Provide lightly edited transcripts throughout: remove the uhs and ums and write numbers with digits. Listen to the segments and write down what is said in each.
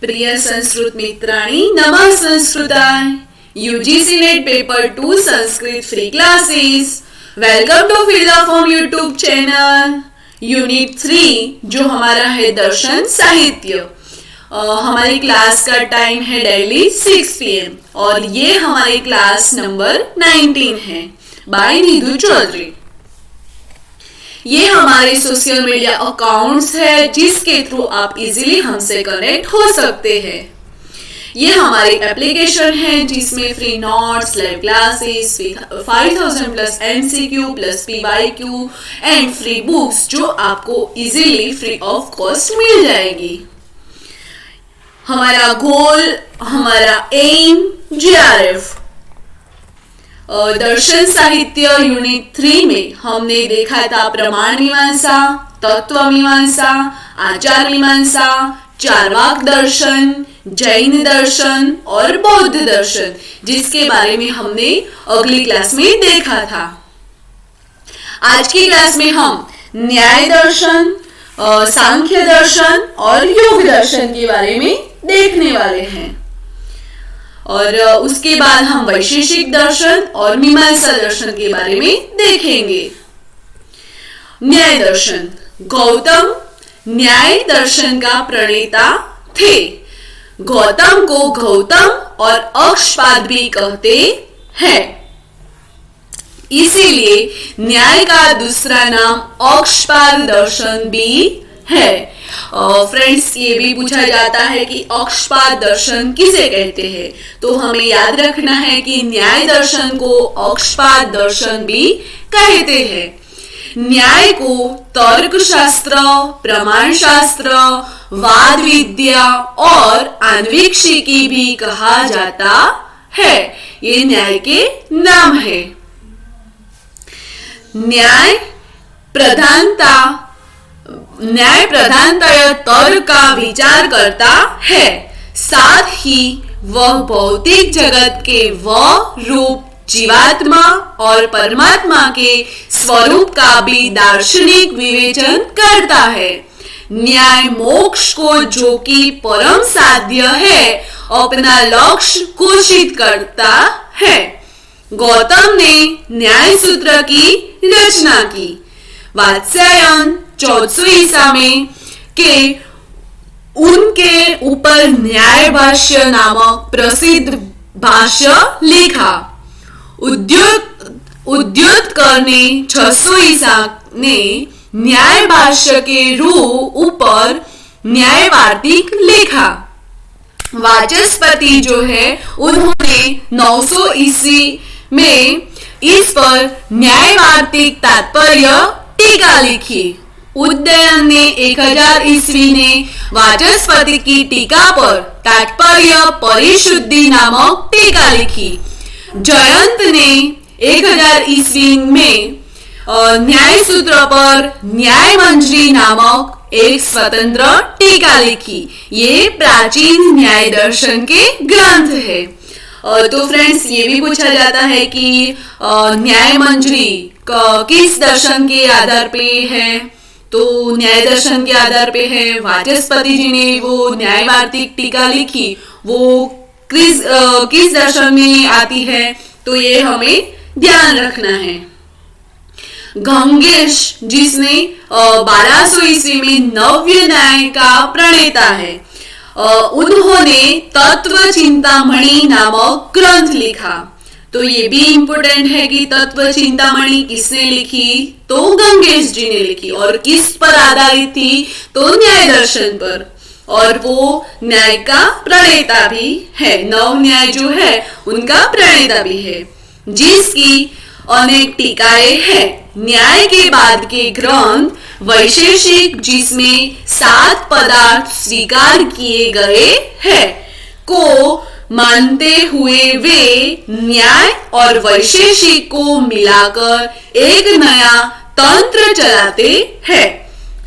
प्रिय संस्कृत मित्राणि, नमः संस्कृताय। UGC NET paper 2 Sanskrit free classes. Welcome to feed the form YouTube channel. Unit 3 जो हमारा है दर्शन साहित्य। हमारी क्लास का टाइम है डेली 6 PM और ये हमारी क्लास नंबर 19 है बाय नीधु चौधरी। ये हमारे सोशल मीडिया अकाउंट्स है जिसके थ्रू आप इजीली हमसे कनेक्ट हो सकते हैं। ये हमारी एप्लीकेशन है जिसमें free notes, live classes, 5000 plus MCQ plus PYQ and free books जो आपको इजीली फ्री ऑफ कॉस्ट मिल जाएगी। हमारा गोल, हमारा एम GRF। दर्शन साहित्य यूनिट 3 में हमने देखा था प्रमाण मीमांसा, तत्व मीमांसा, आचार मीमांसा, चार्वाक दर्शन, जैन दर्शन और बौद्ध दर्शन, जिसके बारे में हमने अगली क्लास में देखा था। आज की क्लास में हम न्याय दर्शन, सांख्य दर्शन और योग दर्शन के बारे में देखने वाले हैं और उसके बाद हम वैशेषिक दर्शन और मीमांसा दर्शन के बारे में देखेंगे। न्याय दर्शन। गौतम न्याय दर्शन का प्रणेता थे। गौतम को गौतम और अक्षपाद भी कहते हैं, इसीलिए न्याय का दूसरा नाम अक्षपाद दर्शन भी है। फ्रेंड्स, ये भी पूछा जाता है कि अक्षपाद दर्शन किसे कहते हैं, तो हमें याद रखना है कि न्याय दर्शन को अक्षपाद दर्शन भी कहते हैं। न्याय को तर्क शास्त्र, प्रमाण शास्त्र, वाद विद्या और आन्वीक्षिकी भी कहा जाता है। ये न्याय के नाम है। न्याय प्रधानतया तर्क का विचार करता है, साथ ही वह भौतिक जगत के रूप, जीवात्मा और परमात्मा के स्वरूप का भी दार्शनिक विवेचन करता है। न्याय मोक्ष को, जो कि परम साध्य है, अपना लक्ष्य घोषित करता है। गौतम ने न्याय सूत्र की रचना की। वात्स्यायन 1400 ईसा में के उनके ऊपर न्याय भाष्य नामक प्रसिद्ध भाष्य लिखा। उद्योतकर ने 600 ईसा ने न्याय भाष्य के ऊपर न्याय वार्तिक लिखा। वाचस्पति जो है उन्होंने 900 ईस्वी में इस पर न्याय वार्तिक तात्पर्य टीका लिखी। उदयन ने 1000 ईस्वी ने वाचस्पति की टीका पर तात्पर्य परिशुद्धि नामक टीका लिखी। जयंत ने 1000 ईस्वी में न्याय सूत्र पर न्याय मंजरी नामक एक स्वतंत्र टीका लिखी। ये प्राचीन न्याय दर्शन के ग्रंथ है। तो फ्रेंड्स, ये भी पूछा जाता है कि न्याय मंजरी किस दर्शन के आधार पे है, तो न्याय दर्शन के आधार पे है। वाचस्पति जी ने वो न्याय वार्तिक टीका लिखी, वो किस दर्शन में आती है, तो ये हमें ध्यान रखना है। गंगेश, जिसने 1200 ईस्वी में नव्य न्याय का प्रणेता है, उन्होंने तत्व चिंतामणि नामक ग्रंथ लिखा। तो ये भी इंपॉर्टेंट है कि तत्व चिंतामणि किसने लिखी, तो गंगेश जी ने लिखी। और किस पर आधारित थी, तो न्याय दर्शन पर, और वो न्याय का प्रणेता भी है। नव न्याय जो है उनका प्रणेता भी है, जिसकी अनेक टीकाएं हैं। न्याय के बाद के ग्रंथ वैशेषिक, जिसमें 7 पदार्थ स्वीकार किए गए हैं, को मानते हुए वे न्याय और वैशेषिक को मिलाकर एक नया तंत्र चलाते हैं।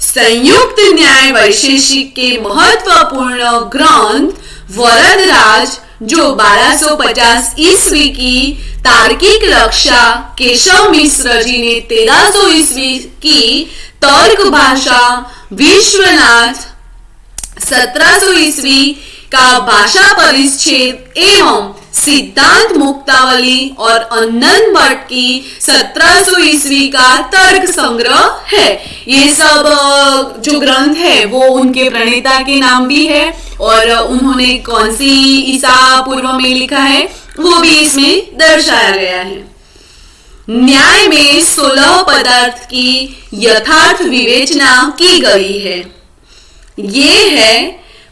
संयुक्त न्याय वैशेषिक के महत्वपूर्ण ग्रंथ वरदराज, जो 1250 ईस्वी की तार्किक रक्षा, केशव मिश्र जी ने 1300 ईस्वी की तर्क भाषा, विश्वनाथ 1700 ईस्वी का भाषा परिच्छेद एवं सिद्धांत मुक्तावली और अन्नन भट्ट की 1700 ईस्वी का तर्क संग्रह है। ये सब जो ग्रंथ है वो उनके प्रणेता के नाम भी है और उन्होंने कौन सी ईसा पूर्व में लिखा है वो भी इसमें दर्शाया गया है। न्याय में 16 पदार्थ की यथार्थ विवेचना की गई है। ये है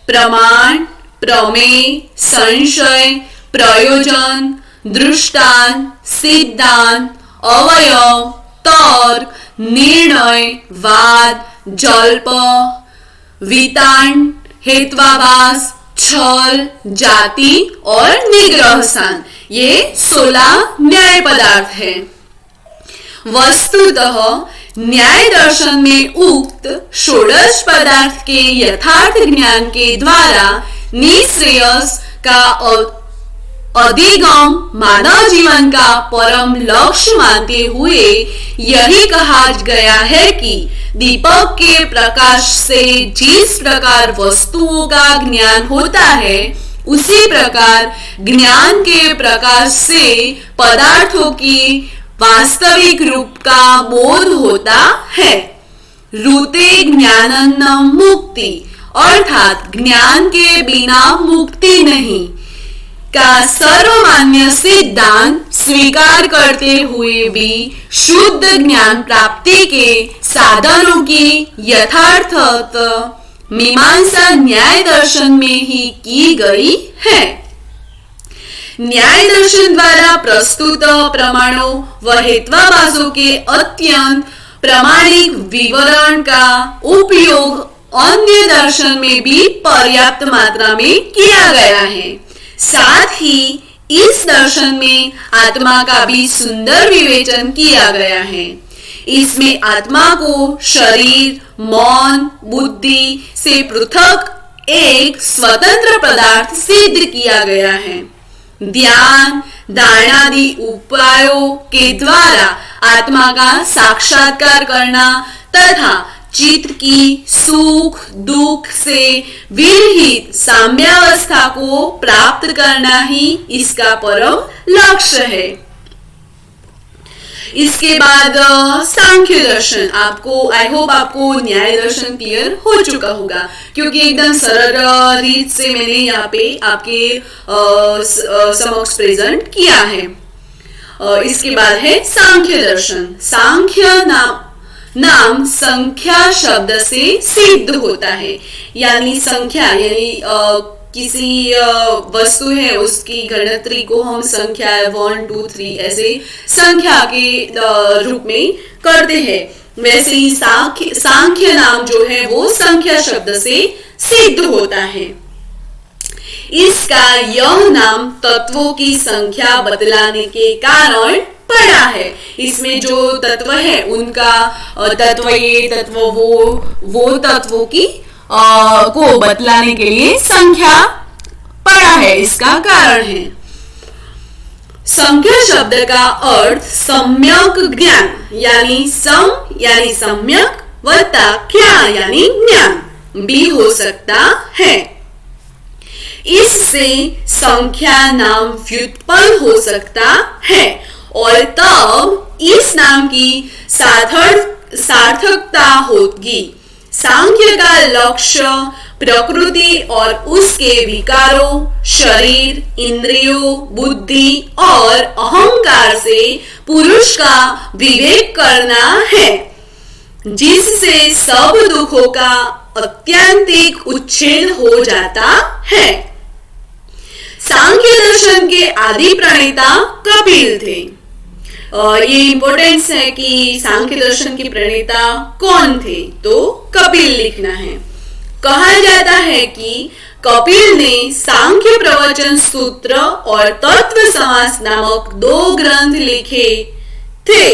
प्रमाण, प्रमेय, संशय, प्रयोजन, दृष्टांत, सिद्धांत, अवयव, तर्क, निर्णय, वाद, जल्प, वितान, हेत्वाभास, छल, जाति और निग्रह स्थान। ये 16 न्याय पदार्थ है। वस्तुतः न्याय दर्शन में उक्त षोडश पदार्थ के यथार्थ ज्ञान के द्वारा निश्रेयस का अधिगम मानव जीवन का परम लक्ष्य मानते हुए यही कहा गया है कि दीपक के प्रकाश से जिस प्रकार वस्तुओं का ज्ञान होता है उसी प्रकार ज्ञान के प्रकाश से पदार्थों की वास्तविक रूप का बोध होता है। रूते ज्ञानन्न मुक्ति अर्थात ज्ञान के बिना मुक्ति नहीं का सर्वमान्य सिद्धांत स्वीकार करते हुए भी शुद्ध ज्ञान प्राप्ति के साधनों की यथार्थ मीमांसा न्याय दर्शन में ही की गई है। न्याय दर्शन द्वारा प्रस्तुत प्रमाणों व हेत्वाभासों के अत्यंत प्रामाणिक विवरण का उपयोग अन्य दर्शन में भी पर्याप्त मात्रा में किया गया है। साथ ही इस दर्शन में आत्मा का भी सुंदर विवेचन किया गया है। इसमें आत्मा को शरीर, मन, बुद्धि से पृथक एक स्वतंत्र पदार्थ सिद्ध किया गया है। ध्यान, दानादि उपायों के द्वारा आत्मा का साक्षात्कार करना तथा चित्त की सुख दुख से विरहित साम्यावस्था को प्राप्त करना ही इसका परम लक्ष्य है। इसके बाद सांख्य दर्शन। आपको आई होप आपको न्याय दर्शन क्लियर हो चुका होगा क्योंकि एकदम सरल रीत से मैंने यहाँ पे आपके समक्ष प्रेजेंट किया है। इसके बाद है सांख्य दर्शन। सांख्य नाम संख्या शब्द से सिद्ध होता है, यानी संख्या यानी किसी वस्तु है उसकी गणतरी को हम संख्या 1 2 3 ऐसे संख्या के रूप में करते हैं। वैसे ही सांख्य नाम जो है वो संख्या शब्द से सिद्ध होता है। इसका यह नाम तत्वों की संख्या बदलाने के कारण पड़ा है। इसमें जो तत्व है उनका तत्व ये तत्व वो तत्वों की को बतलाने के लिए संख्या पड़ा है, इसका कारण है। संख्या शब्द का अर्थ सम्यक ज्ञान यानी सम्यक वत्ता ज्ञान यानी ज्ञान भी हो सकता है। इससे संख्या नाम व्युत्पन्न हो सकता है और तब इस नाम की सार्थकता होगी। सांख्य का लक्ष्य प्रकृति और उसके विकारों, शरीर, इंद्रियों, बुद्धि और अहंकार से पुरुष का विवेक करना है, जिससे सब दुखों का अत्यंतिक उच्छेद हो जाता है। सांख्य दर्शन के आदि प्रणेता कपिल थे। ये इंपॉर्टेंस है कि सांख्य दर्शन के प्रणेता कौन थे, तो कपिल लिखना है। कहा जाता है कि कपिल ने सांख्य प्रवचन सूत्र और तत्व समास नामक 2 ग्रंथ लिखे थे।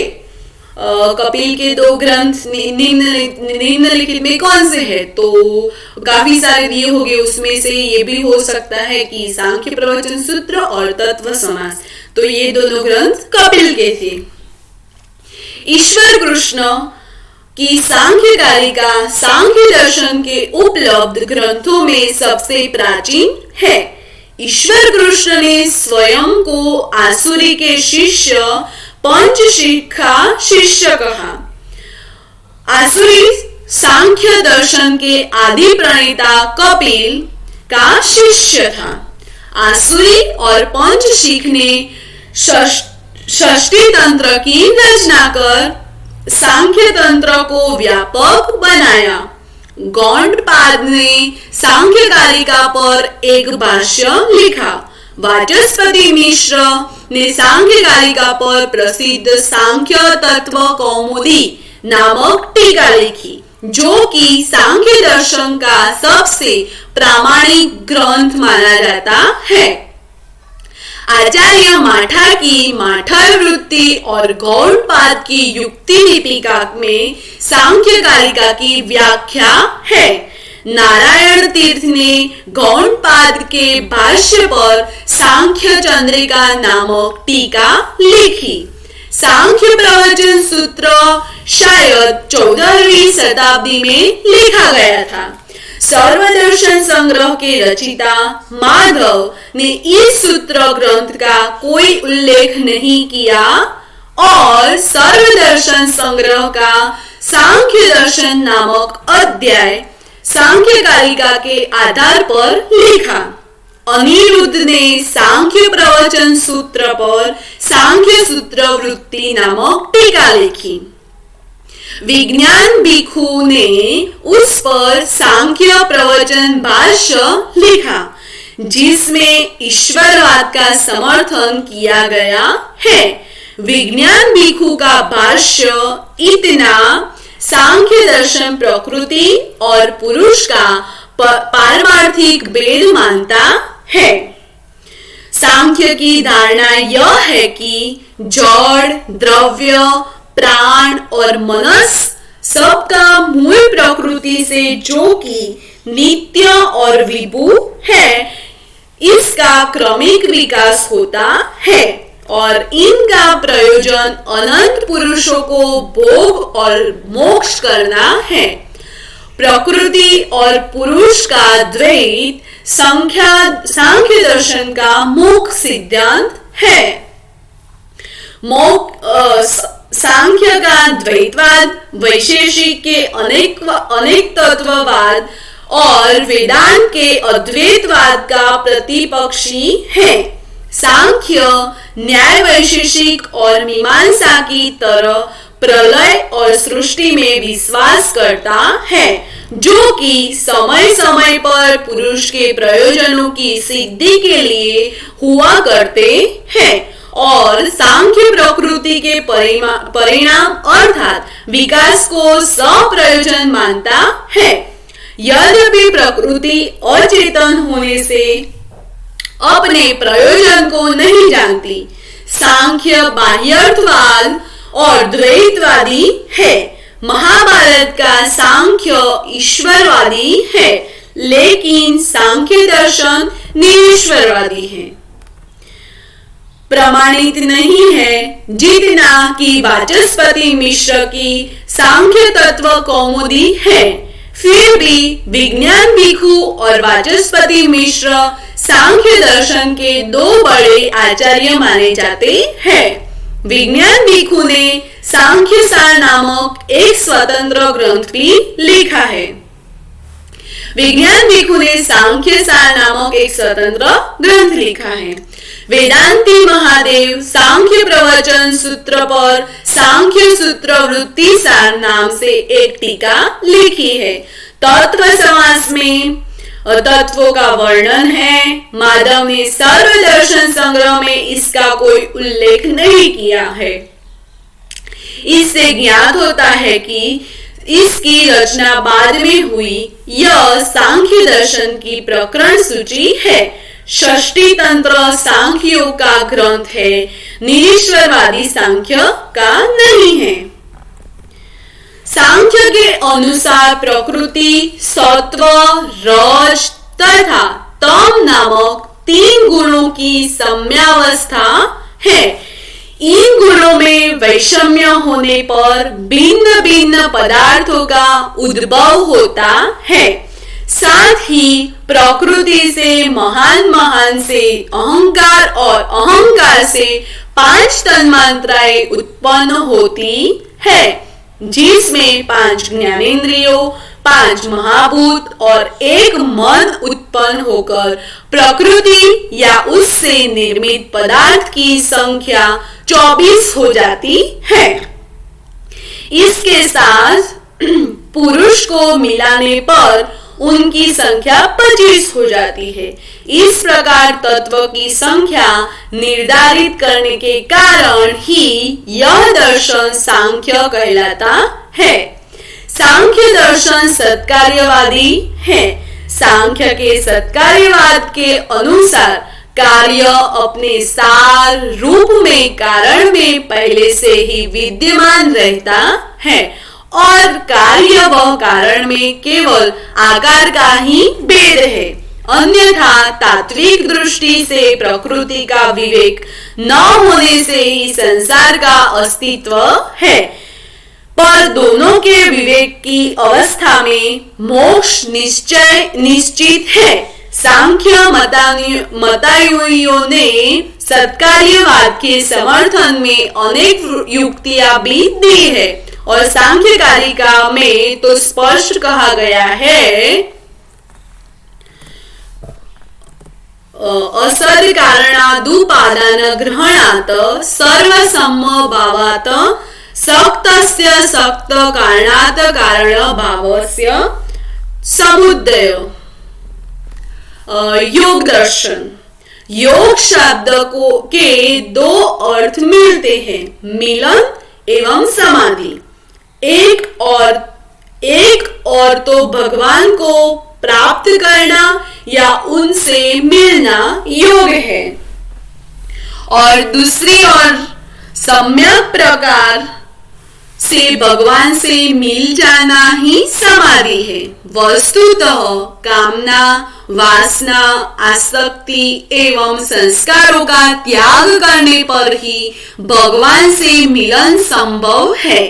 कपिल के 2 ग्रंथ निम्नलिखित में कौन से है, तो काफी सारे दिए होंगे, उसमें से ये भी हो सकता है कि सांख्य प्रवचन सूत्र और तत्व समास, तो ये दोनों ग्रंथ कपिल के थे। ईश्वर कृष्ण कि सांख्य कारिका सांख्य दर्शन के उपलब्ध ग्रंथों में सबसे प्राचीन है। ईश्वर कृष्ण ने स्वयं को आसुरी के शिष्य पंचशीख का शिष्य कहा। आसुरी सांख्य दर्शन के आदि प्रणेता कपिल का शिष्य था। आसुरी और पंचशीख ने षष्ठी तंत्र की रचना कर सांख्य तंत्र को व्यापक बनाया। गौड़पाद ने सांख्य कारिका पर एक भाष्य लिखा। वाचस्पति मिश्र ने सांख्य कारिका पर प्रसिद्ध सांख्य तत्व कौमुदी नामक टीका लिखी, जो कि सांख्य दर्शन का सबसे प्रामाणिक ग्रंथ माना जाता है। आचार्य माठा की माठर वृत्ति और गौड़पाद की युक्ति दीपिका में सांख्य कारिका की व्याख्या है। नारायण तीर्थ ने गौड़पाद के भाष्य पर सांख्य चंद्रिका नामक टीका लिखी। सांख्य प्रवचन सूत्र शायद 14वीं शताब्दी में लिखा गया था। सर्वदर्शन संग्रह के रचिता माधव ने इस सूत्र ग्रंथ का कोई उल्लेख नहीं किया और सर्वदर्शन संग्रह का सांख्य दर्शन नामक अध्याय सांख्य कारिका के आधार पर लिखा। अनिरुद्ध ने सांख्य प्रवचन सूत्र पर सांख्य सूत्र वृत्ति नामक टीका लिखी। विज्ञान भिक्षु ने उस पर सांख्य प्रवचन भाष्य लिखा, जिसमें ईश्वरवाद का समर्थन किया गया है। विज्ञान भिक्षु का भाष्य इतना सांख्य दर्शन प्रकृति और पुरुष का पारमार्थिक भेद मानता है। सांख्य की धारणा यह है कि जड़, द्रव्य, प्राण और मनस सबका मूल प्रकृति से, जो कि नित्य और विभु है, इसका क्रमिक विकास होता है और इनका प्रयोजन अनंत पुरुषों को भोग और मोक्ष करना है। प्रकृति और पुरुष का द्वैत सांख्य दर्शन का मुख्य सिद्धांत है। सांख्य का द्वैतवाद, वैशेषिक के अनेक तत्ववाद और वेदांत के अद्वैतवाद का प्रतिपक्षी है। सांख्य न्याय वैशेषिक और मीमांसा की तरह प्रलय और सृष्टि में विश्वास करता है, जो कि समय समय पर पुरुष के प्रयोजनों की सिद्धि के लिए हुआ करते हैं और सांख्य प्रकृति के परिणाम अर्थात विकास को सप्रयोजन मानता है। यद्यपि प्रकृति अचेतन होने से अपने प्रयोजन को नहीं जानती। सांख्य बाह्यर्थवाद और द्वैतवादी है। महाभारत का सांख्य ईश्वरवादी है, लेकिन सांख्य दर्शन निरीश्वरवादी है। प्रमाणित नहीं है जितना कि वाचस्पति मिश्र की सांख्य तत्व कौमुदी है। फिर भी विज्ञान भिक्षु और वाचस्पति मिश्र सांख्य दर्शन के दो बड़े आचार्य माने जाते हैं। विज्ञान भिक्षु ने सांख्य सार नामक एक स्वतंत्र ग्रंथ भी लिखा है। विज्ञान भिक्षु ने सांख्य सार नामक एक स्वतंत्र ग्रंथ लिखा है। वेदांती महादेव सांख्य प्रवचन सूत्र पर सांख्य सूत्र वृत्ति सार नाम से एक टीका लिखी है। तत्व समास में तत्वों का वर्णन है। माधव ने सर्वदर्शन संग्रह में इसका कोई उल्लेख नहीं किया है। इससे ज्ञात होता है कि इसकी रचना बाद में हुई। यह सांख्य दर्शन की प्रकरण सूची है। षष्ठी तंत्र सांख्यों का ग्रंथ है, निरीश्वरवादी सांख्य का नहीं है। सांख्य के अनुसार प्रकृति, सत्व, रज तथा तम नामक तीन गुणों की सम्यावस्था है। इन गुणों में वैषम्य होने पर भिन्न भिन्न पदार्थों का उद्भव होता है। साथ ही प्रकृति से महान से अहंकार और अहंकार से 5 तन्मात्राएं उत्पन्न होती है, जिसमें 5 ज्ञानेंद्रियों, 5 महाभूत और 1 मन उत्पन्न होकर प्रकृति या उससे निर्मित पदार्थ की संख्या 24 हो जाती है। इसके साथ पुरुष को मिलाने पर उनकी संख्या 25 हो जाती है। इस प्रकार तत्व की संख्या निर्धारित करने के कारण ही यह दर्शन सांख्य कहलाता है। सांख्य दर्शन सत्कार्यवादी है। सांख्य के सत्कार्यवाद के अनुसार कार्य अपने सार रूप में कारण में पहले से ही विद्यमान रहता है और कार्य व कारण में केवल आकार का ही भेद है। अन्यथा तात्विक दृष्टि से प्रकृति का विवेक न होने से ही संसार का अस्तित्व है, पर दोनों के विवेक की अवस्था में मोक्ष निश्चित है। सांख्य मतानुयायियों ने सत्कार्यवाद के समर्थन में अनेक युक्तियां भी दी है और सांख्य कारिका में तो स्पष्ट कहा गया है, असद कारणादुपादान ग्रहणात सर्वसम्मभावात सक्तस्य सक्त कारणात कारण भावस्य समुदय। योग दर्शन। योग शब्द के 2 अर्थ मिलते हैं, मिलन एवं समाधि। एक और तो भगवान को प्राप्त करना या उनसे मिलना योग है, और दूसरी ओर सम्यक प्रकार से भगवान से मिल जाना ही समाधि है। वस्तुतः कामना, वासना, आसक्ति एवं संस्कारों का त्याग करने पर ही भगवान से मिलन संभव है।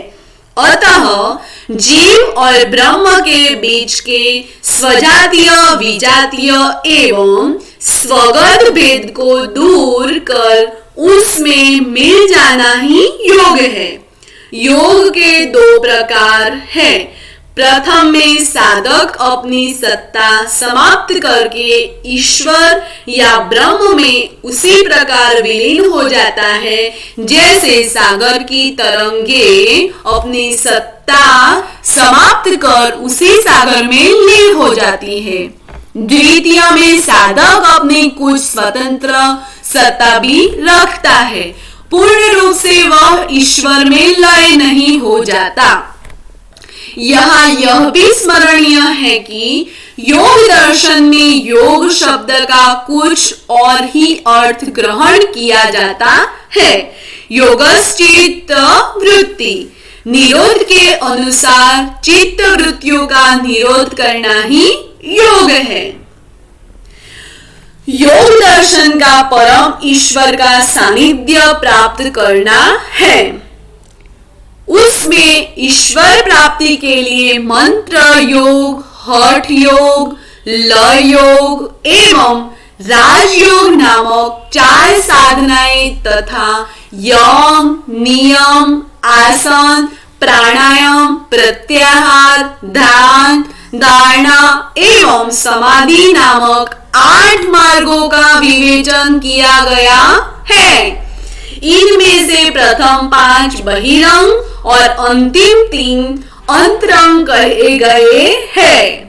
अतः जीव और ब्रह्म के बीच के स्वजातीय, विजातीय एवं स्वगत भेद को दूर कर उसमें मिल जाना ही योग है। योग के 2 प्रकार है। प्रथम में साधक अपनी सत्ता समाप्त करके ईश्वर या ब्रह्म में उसी प्रकार विलीन हो जाता है जैसे सागर की तरंगे अपनी सत्ता समाप्त कर उसी सागर में लीन हो जाती है। द्वितीय में साधक अपनी कुछ स्वतंत्र सत्ता भी रखता है, पूर्ण रूप से वह ईश्वर में लय नहीं हो जाता। यहाँ यह भी स्मरणीय है कि योग दर्शन में योग शब्द का कुछ और ही अर्थ ग्रहण किया जाता है। योगश्चित्त वृत्ति, निरोध के अनुसार चित्त वृत्तियों का निरोध करना ही योग है। योग दर्शन का परम ईश्वर का सानिध्य प्राप्त करना है। उसमें ईश्वर प्राप्ति के लिए मंत्र योग, हठ योग, लय योग एवं राजयोग नामक 4 साधनाएं तथा यम, नियम, आसन, प्राणायाम, प्रत्याहार, ध्यान, धारणा एवं समाधि नामक 8 मार्गों का विवेचन किया गया है। इनमें से प्रथम 5 बहिरंग और अंतिम 3 अंतरंग कहे गए हैं।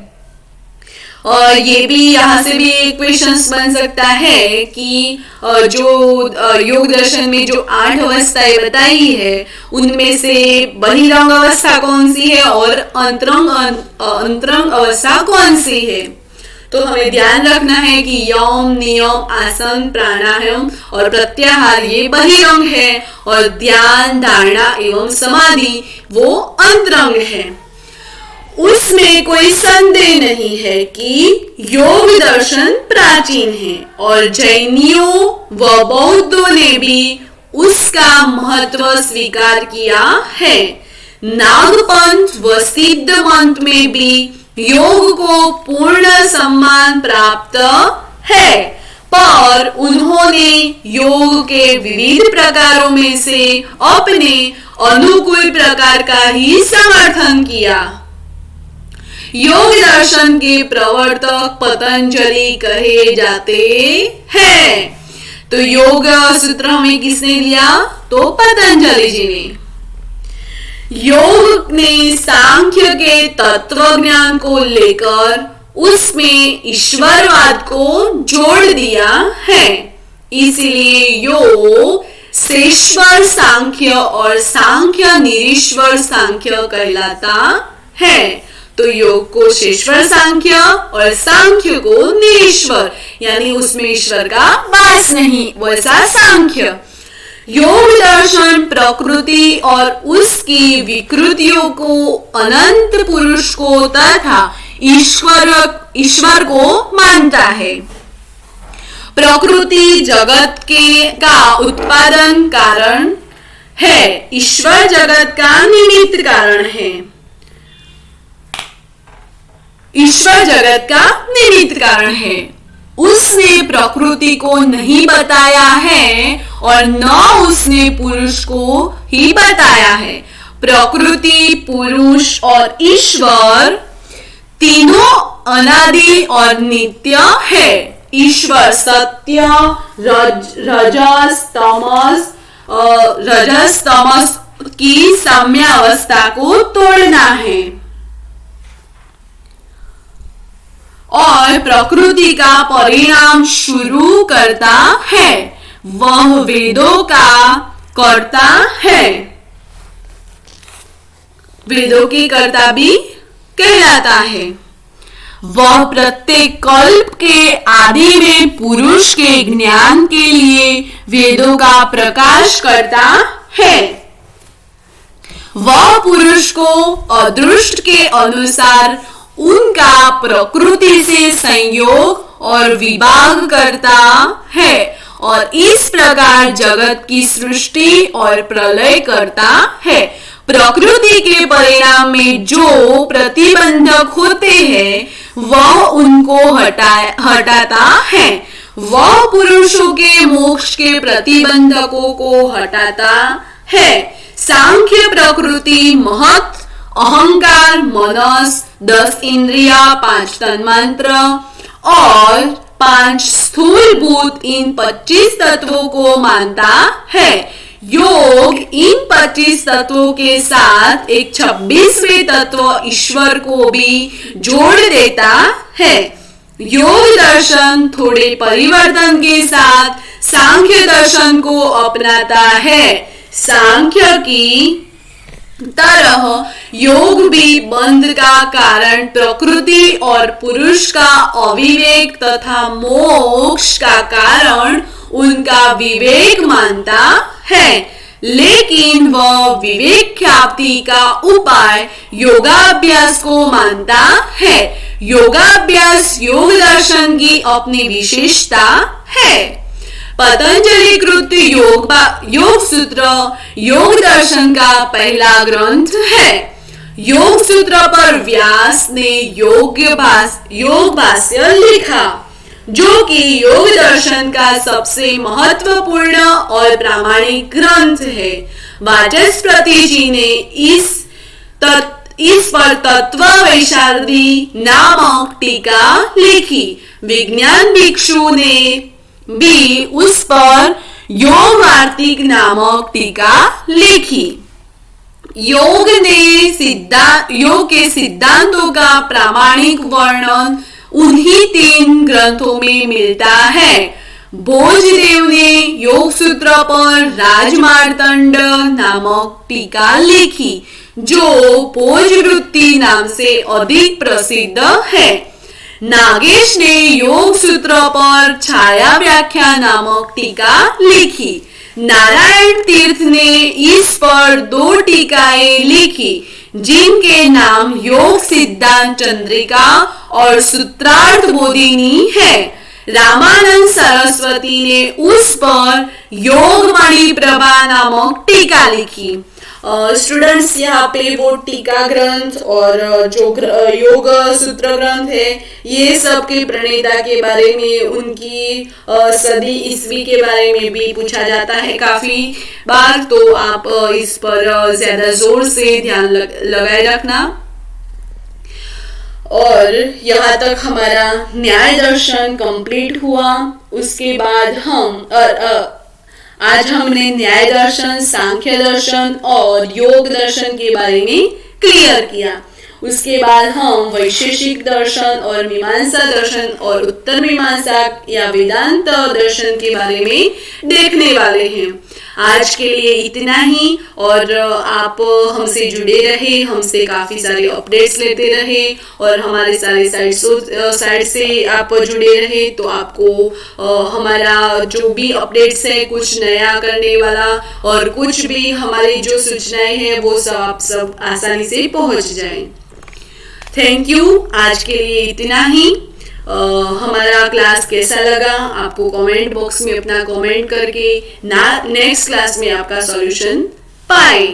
और ये भी यहाँ से भी एक क्वेश्चन बन सकता है कि जो योग दर्शन में जो 8 अवस्थाएं बताई है उनमें से बहिरंग अवस्था कौन सी है और अंतरंग अवस्था कौन सी है। तो हमें ध्यान रखना है कि यम, नियम, आसन, प्राणायाम और प्रत्याहार ये बहिरंग है और ध्यान, धारणा एवं समाधि वो अंतरंग है। उसमें कोई संदेह नहीं है कि योग दर्शन प्राचीन है और जैनियों व बौद्धों ने भी उसका महत्व स्वीकार किया है। नागपंथ व सिद्ध मंत्र में भी योग को पूर्ण सम्मान प्राप्त है, पर उन्होंने योग के विविध प्रकारों में से अपने अनुकूल प्रकार का ही समर्थन किया। योग दर्शन के प्रवर्तक पतंजलि कहे जाते हैं। तो योग सूत्र हमें किसने दिया? तो पतंजलि जी ने। योग ने सांख्य के तत्व ज्ञान को लेकर उसमें ईश्वरवाद को जोड़ दिया है, इसलिए योग सेश्वर सांख्य और सांख्य निरीश्वर सांख्य कहलाता है। तो योग को शेश्वर सांख्य और सांख्य को निरीश्वर, यानी उसमें ईश्वर का वास नहीं, वैसा सांख्य। योग दर्शन प्रकृति और उसकी विकृतियों को, अनंत पुरुष को तथा ईश्वर को मानता है। प्रकृति जगत का उत्पादन कारण है, ईश्वर जगत का निमित्त कारण है। ईश्वर जगत का निमित्त कारण है। उसने प्रकृति को नहीं बताया है और न उसने पुरुष को ही बताया है। प्रकृति, पुरुष और ईश्वर तीनों अनादि और नित्य है। ईश्वर सत्य, रजस तमस की साम्यावस्था को तोड़ना है और प्रकृति का परिणाम शुरू करता है। वह वेदों का कर्ता है, वेदों की कर्ता भी कहलाता है। वह प्रत्येक कल्प के आदि में पुरुष के ज्ञान के लिए वेदों का प्रकाश करता है। वह पुरुष को अदृष्ट के अनुसार उनका प्रकृति से संयोग और विभाग करता है और इस प्रकार जगत की सृष्टि और प्रलय करता है। प्रकृति के परिणाम में जो प्रतिबंधक होते हैं वह उनको हटाता है। वह पुरुषों के मोक्ष के प्रतिबंधकों को हटाता है। सांख्य प्रकृति, महत, अहंकार, मनस, 10 इंद्रिया, 5 तन्मात्र और 5 स्थूल भूत, इन 25 तत्वों को मानता है। योग इन 25 तत्वों के साथ एक 26वें तत्व ईश्वर को भी जोड़ देता है। योग दर्शन थोड़े परिवर्तन के साथ सांख्य दर्शन को अपनाता है। सांख्य की तरह योग भी बंध का कारण प्रकृति और पुरुष का अविवेक तथा मोक्ष का कारण उनका विवेक मानता है, लेकिन वह विवेक प्राप्ति का उपाय योगाभ्यास को मानता है। योगाभ्यास योग दर्शन की अपनी विशेषता है। पतंजलि कृत योग सूत्र योग दर्शन का पहला ग्रंथ है। योग सूत्र पर व्यास ने योग भाष्य लिखा, जो कि योग दर्शन का सबसे महत्वपूर्ण और प्रामाणिक ग्रंथ है। वाचस्पति जी ने इस पर तत्व वैशारदी नामक टीका लिखी। विज्ञान भिक्षु ने भी उस पर योग वार्तिक नामक टीका लिखी। योग के सिद्धांतों का प्रामाणिक वर्णन उन्हीं 3 ग्रंथों में मिलता है। भोजदेव ने योग सूत्र पर राजमार्तंड नामक टीका लिखी, जो भोजवृत्ति नाम से अधिक प्रसिद्ध है। नागेश ने योग सूत्र पर छाया व्याख्या नामक टीका लिखी। नारायण तीर्थ ने इस पर 2 टीकाएं लिखी, जिनके नाम योग सिद्धांत चंद्रिका और सूत्रार्थ बोधिनी है। रामानंद सरस्वती ने उस पर योगमणि प्रभा नामक टीका लिखी। स्टूडेंट्स यहाँ पे वो टीका ग्रंथ और जो योग सूत्र ग्रंथ है, ये सब के प्रणेता के बारे में, उनकी सदी ईस्वी के बारे में भी पूछा जाता है काफी बार, तो आप इस पर ज्यादा जोर से ध्यान लगाए रखना। और यहाँ तक हमारा न्याय दर्शन कंप्लीट हुआ। उसके बाद आज हमने न्याय दर्शन, सांख्य दर्शन और योग दर्शन के बारे में क्लियर किया। उसके बाद हम वैशेषिक दर्शन और मीमांसा दर्शन और उत्तर मीमांसा या वेदांत दर्शन के बारे में देखने वाले हैं। आज के लिए इतना ही, और आप हमसे जुड़े रहे, हमसे काफी सारे अपडेट्स लेते रहे और हमारे सारे साइट से आप जुड़े रहे, तो आपको हमारा जो भी अपडेट्स है, कुछ नया करने वाला और कुछ भी हमारी जो सूचनाएं हैं वो सब आप सब आसानी से पहुंच जाए। Thank you. आज के लिए इतना ही। हमारा क्लास कैसा लगा आपको कमेंट बॉक्स में अपना कमेंट करके नेक्स्ट क्लास में आपका सॉल्यूशन पाए।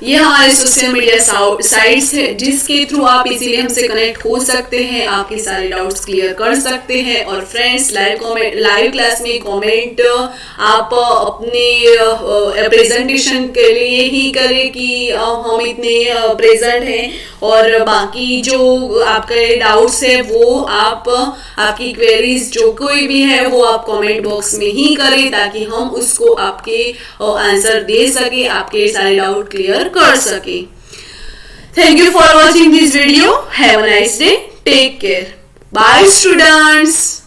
ये हमारे सोशल मीडिया साइट्स है जिसके थ्रू आप इजीली हमसे कनेक्ट हो सकते हैं, आपके सारे डाउट्स क्लियर कर सकते हैं। और फ्रेंड्स, लाइव क्लास में कमेंट आप अपने प्रेजेंटेशन के लिए ही करें कि हम इतने प्रेजेंट हैं, और बाकी जो आपके डाउट्स है वो आपकी क्वेरीज जो कोई भी है वो आप कमेंट बॉक्स में ही करें, ताकि हम उसको आपके आंसर दे सके, आपके सारे डाउट क्लियर कर सके। Thank you for watching this video. Have a nice day. Take care. Bye students.